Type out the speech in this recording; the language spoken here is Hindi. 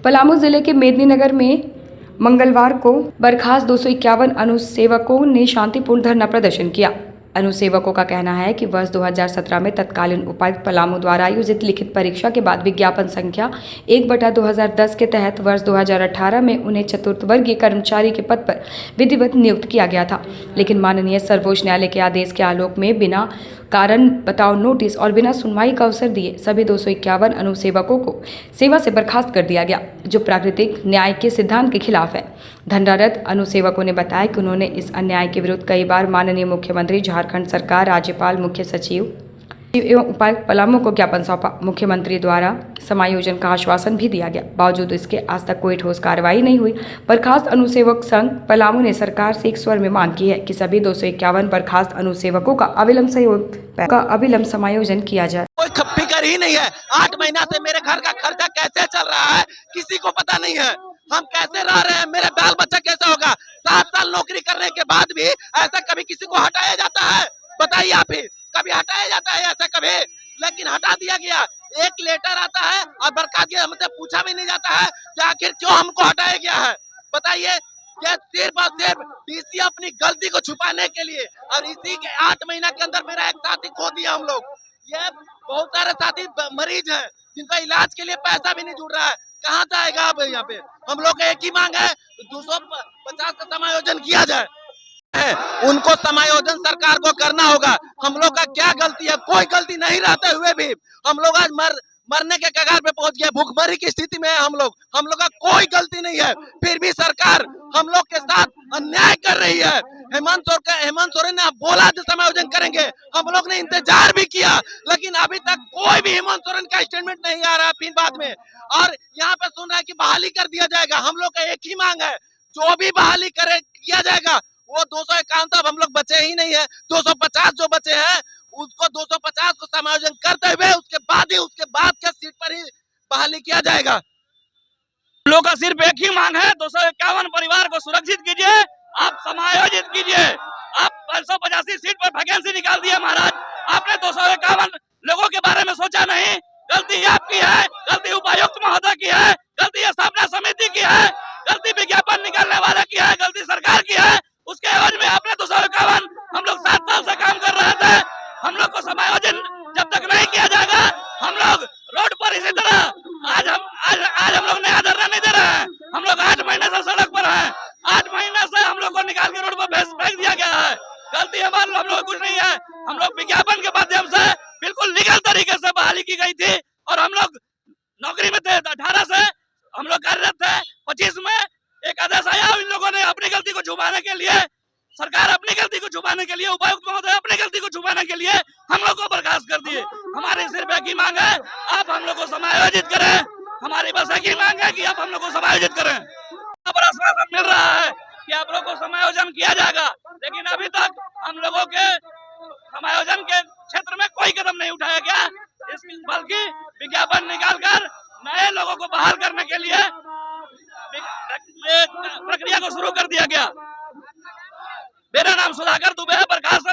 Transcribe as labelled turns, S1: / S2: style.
S1: पलामू जिले के मेदिनीनगर में मंगलवार को बर्खास्त 251 अनुसेवकों ने शांतिपूर्ण धरना प्रदर्शन किया। अनुसेवकों का कहना है कि वर्ष 2017 में तत्कालीन उपायुक्त पलामू द्वारा आयोजित लिखित परीक्षा के बाद विज्ञापन संख्या 1/2010 के तहत वर्ष 2018 में उन्हें चतुर्थ वर्गीय कर्मचारी के पद पर विधिवत नियुक्त किया गया था, लेकिन माननीय सर्वोच्च न्यायालय के आदेश के आलोक में बिना कारण बताओ नोटिस और बिना सुनवाई का अवसर दिए सभी 251 अनुसेवकों को सेवा से बर्खास्त कर दिया गया, जो प्राकृतिक न्याय के सिद्धांत के खिलाफ है। धरनारत अनुसेवकों ने बताया कि उन्होंने इस अन्याय के विरुद्ध कई बार माननीय मुख्यमंत्री, झारखंड सरकार, राज्यपाल, मुख्य सचिव एवं उपायुक्त पलामू को ज्ञापन सौंपा। मुख्यमंत्री द्वारा समायोजन का आश्वासन भी दिया गया, बावजूद इसके आज तक कोई ठोस कार्रवाई नहीं हुई। बर्खास्त अनुसेवक संघ पलामू ने सरकार से एक स्वर में मांग की है कि सभी 251 बर्खास्त अनुसेवकों का अविलंब समायोजन किया जाए।
S2: कोई फिक्र ही नहीं है। 8 महीना से मेरे घर का खर्चा कैसे चल रहा है किसी को पता नहीं है। हम कैसे रह रहे हैं, मेरे बाल बच्चा कैसे होगा। 7 साल नौकरी करने के बाद भी ऐसा कभी किसी को हटाया जाता है? बताइए आप ही, कभी हटाया जाता है ऐसा कभी? लेकिन हटा दिया गया। एक लेटर आता है और बर्खास्त हमसे पूछा भी नहीं जाता है कि आखिर क्यों हमको हटाया गया है। बताइए, ये सिर्फ और सिर्फ डीसी अपनी गलती को छुपाने के लिए। और इसी के 8 महीना के अंदर मेरा एक साथी खो दिया हम लोग। ये बहुत सारे साथी मरीज हैं जिनका इलाज के लिए पैसा भी नहीं जुड़ रहा है। कहाँ जाएगा अब? यहाँ पे हम लोग का एक ही मांग है, 250 का समायोजन किया जाए। उनको समायोजन सरकार को करना होगा। हम लोग का क्या गलती है? कोई गलती नहीं रहते हुए भी हम लोग आज मरने के कगार पे पहुंच गए, भूखमरी की स्थिति में है हम लोग का कोई गलती नहीं है, फिर भी सरकार हम लोग के साथ अन्याय कर रही है। हेमंत सोरेन ने बोला जो समायोजन करेंगे, हम लोग ने इंतजार भी किया, लेकिन अभी तक कोई भी हेमंत सोरेन का स्टेटमेंट नहीं आ रहा फिर बाद में। और यहाँ पे सुन रहा है कि बहाली कर दिया जाएगा। हम लोग का एक ही मांग है, जो भी बहाली किया जाएगा वो 251 तो अब हम लोग बचे ही नहीं है। 250 जो बचे हैं उसको 250 को समायोजन करते हुए उसके बाद के सीट पर ही बहाली किया जाएगा।
S3: लोग का सिर्फ एक ही मांग है, 251 परिवार को सुरक्षित कीजिए, आप समायोजित कीजिए। आप 585 सीट पर वैकेंसी निकाल दिए महाराज, आपने 251 लोगों के बारे में सोचा नहीं। गलती आपकी है, गलती उपायुक्त महोदय की है, गलती स्थापना समिति की है, गलती विज्ञापन निकालने वाले की है, गलती सरकार की है। उसके एवज में आपने 251, हम लोग 7 साल से काम कर रहे थे। हम लोग को समायोजन जब तक नहीं किया जाएगा हम लोग रोड पर इसी तरह आज हम लोग नया धरना नहीं दे रहे हैं। हम लोग 8 महीने से सड़क पर हैं। 8 महीने से हम लोग को निकाल के रोड पर फेंक दिया गया है। गलती हमारी, हम लोग कुछ नहीं है। हम लोग विज्ञापन के माध्यम से बिल्कुल लीगल तरीके से बहाली की गई थी और हम लोग नौकरी में थे। 18 से हम लोग कार्यरत थे। 25 में एक आदेश आया, इन लोगों ने अपनी गलती को छुपाने के लिए, सरकार अपनी गलती को छुपाने के लिए, उपायुक्त महोदय अपनी गलती को छुपाने के लिए हम लोग को बर्खास्त कर दिए। हमारी सिर्फ एक ही मांग है, आप हम लोग को समायोजित करें। हमारी बस एक ही मांग है कि आप हम लोग को समायोजित करें। आश्वासन मिल रहा है कि आप लोग को समायोजन किया जाएगा, लेकिन अभी तक हम लोगों के समायोजन के क्षेत्र में कोई कदम नहीं उठाया गया, बल्कि विज्ञापन निकालकर नए लोगों को बहाल करने के लिए प्रक्रिया को शुरू कर दिया गया। मेरा नाम सुधाकर दुबे है, बर्खास्त